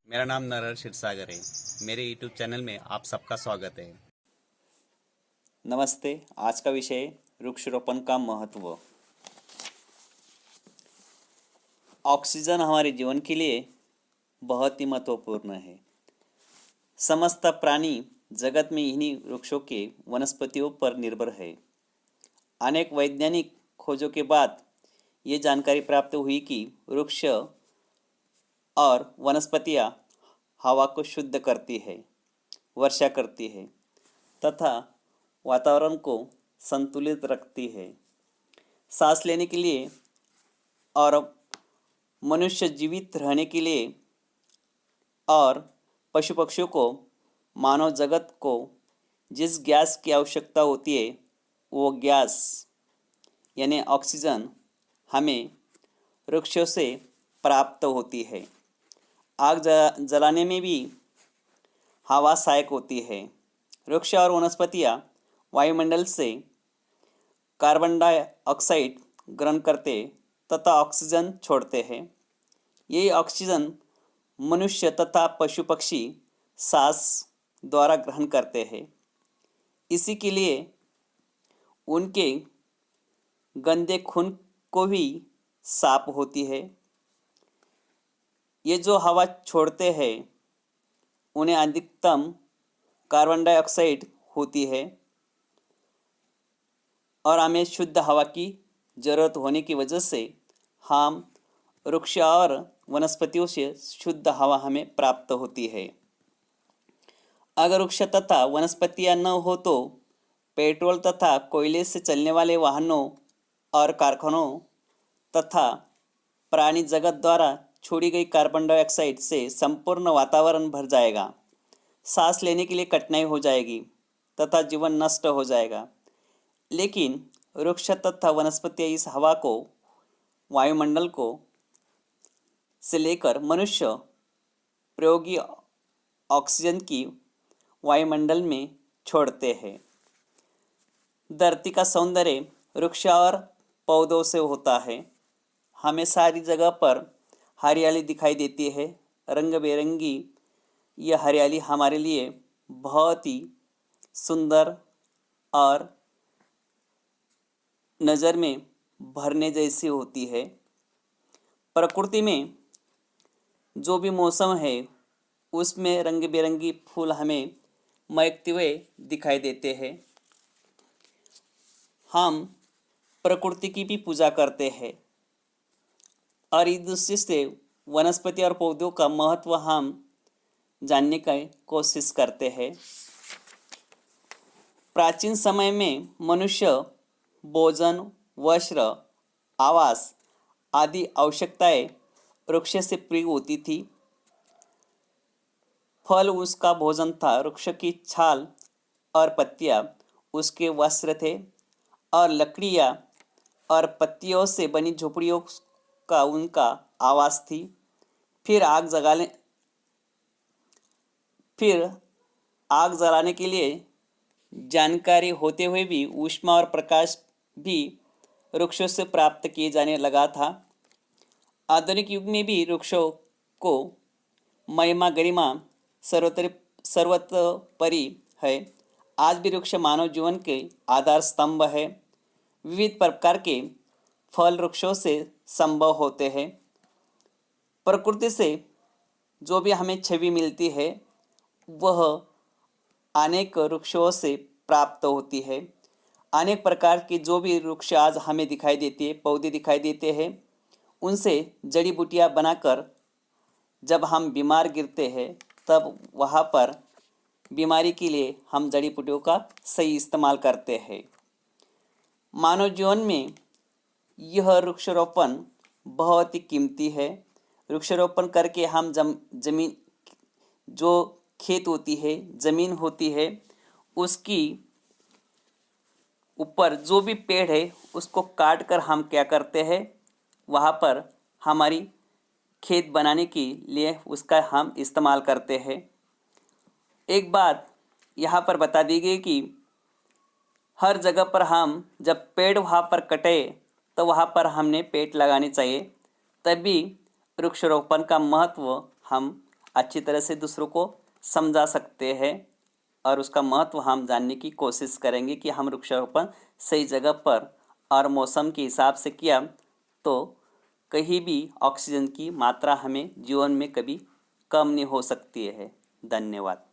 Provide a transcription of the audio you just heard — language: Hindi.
मेरा नाम नरहर क्षीरसागर है। मेरे यूट्यूब चैनल में आप सबका स्वागत है। नमस्ते। आज का विषय वृक्षारोपण का महत्व। ऑक्सीजन हमारे जीवन के लिए बहुत ही महत्वपूर्ण है। समस्त प्राणी जगत में इन्हीं वृक्षों के वनस्पतियों पर निर्भर है। अनेक वैज्ञानिक खोजों के बाद ये जानकारी प्राप्त हुई कि वृक्ष और वनस्पतियाँ हवा को शुद्ध करती है, वर्षा करती है तथा वातावरण को संतुलित रखती है। सांस लेने के लिए और मनुष्य जीवित रहने के लिए और पशु पक्षियों को, मानव जगत को जिस गैस की आवश्यकता होती है वो गैस यानी ऑक्सीजन हमें वृक्षों से प्राप्त होती है। आग जलाने में भी हवा सहायक होती है। वृक्ष और वनस्पतियाँ वायुमंडल से कार्बन डाइऑक्साइड ग्रहण करते तथा ऑक्सीजन छोड़ते हैं। यही ऑक्सीजन मनुष्य तथा पशु पक्षी सांस द्वारा ग्रहण करते हैं। इसी के लिए उनके गंदे खून को भी साफ होती है। ये जो हवा छोड़ते हैं उन्हें अधिकतम कार्बन डाइऑक्साइड होती है और हमें शुद्ध हवा की ज़रूरत होने की वजह से हम वृक्ष और वनस्पतियों से शुद्ध हवा हमें प्राप्त होती है। अगर वृक्ष तथा वनस्पतियाँ न हो तो पेट्रोल तथा कोयले से चलने वाले वाहनों और कारखानों तथा प्राणी जगत द्वारा छोड़ी गई कार्बन डाइऑक्साइड से संपूर्ण वातावरण भर जाएगा। सांस लेने के लिए कठिनाई हो जाएगी तथा जीवन नष्ट हो जाएगा। लेकिन वृक्ष तथा वनस्पतियाँ इस हवा को, वायुमंडल को से लेकर मनुष्य प्रयोगी ऑक्सीजन की वायुमंडल में छोड़ते हैं। धरती का सौंदर्य वृक्ष और पौधों से होता है। हमें सारी जगह पर हरियाली दिखाई देती है। रंग बिरंगी यह हरियाली हमारे लिए बहुत ही सुंदर और नज़र में भरने जैसी होती है। प्रकृति में जो भी मौसम है उसमें रंग बिरंगी फूल हमें महकते हुए दिखाई देते हैं। हम प्रकृति की भी पूजा करते हैं और इस दृष्टि से वनस्पति और पौधों का महत्व हम जानने की कोशिश करते हैं। प्राचीन समय में मनुष्य भोजन, वस्त्र, आवास आदि आवश्यकताएं वृक्ष से पूरी होती थी। फल उसका भोजन था, वृक्ष की छाल और पत्तियां उसके वस्त्र थे और लकड़ियां और पत्तियों से बनी झोपड़ियों का उनका आवास थी। फिर आग जलाने के लिए जानकारी होते हुए भी ऊष्मा और प्रकाश भी वृक्षों से प्राप्त किए जाने लगा था। आधुनिक युग में भी वृक्षों को महिमा गरिमा सर्वोपरि है। आज भी वृक्ष मानव जीवन के आधार स्तंभ है। विविध प्रकार के फल वृक्षों से संभव होते हैं। प्रकृति से जो भी हमें छवि मिलती है वह अनेक वृक्षों से प्राप्त होती है। अनेक प्रकार के जो भी वृक्ष आज हमें दिखाई देते हैं, पौधे दिखाई देते हैं, उनसे जड़ी बूटियाँ बनाकर जब हम बीमार गिरते हैं तब वहाँ पर बीमारी के लिए हम जड़ी बूटियों का सही इस्तेमाल करते हैं। मानव जीवन में यह वृक्षारोपण बहुत ही कीमती है। वृक्षारोपण करके हम जमीन, जो खेत होती है, ज़मीन होती है, उसकी ऊपर जो भी पेड़ है उसको काट कर हम क्या करते हैं, वहाँ पर हमारी खेत बनाने के लिए उसका हम इस्तेमाल करते हैं। एक बात यहाँ पर बता दी गई कि हर जगह पर हम जब पेड़ वहाँ पर कटे तो वहाँ पर हमने पेड़ लगाने चाहिए, तभी वृक्षारोपण का महत्व हम अच्छी तरह से दूसरों को समझा सकते हैं और उसका महत्व हम जानने की कोशिश करेंगे कि हम वृक्षारोपण सही जगह पर और मौसम के हिसाब से किया तो कहीं भी ऑक्सीजन की मात्रा हमें जीवन में कभी कम नहीं हो सकती है। धन्यवाद।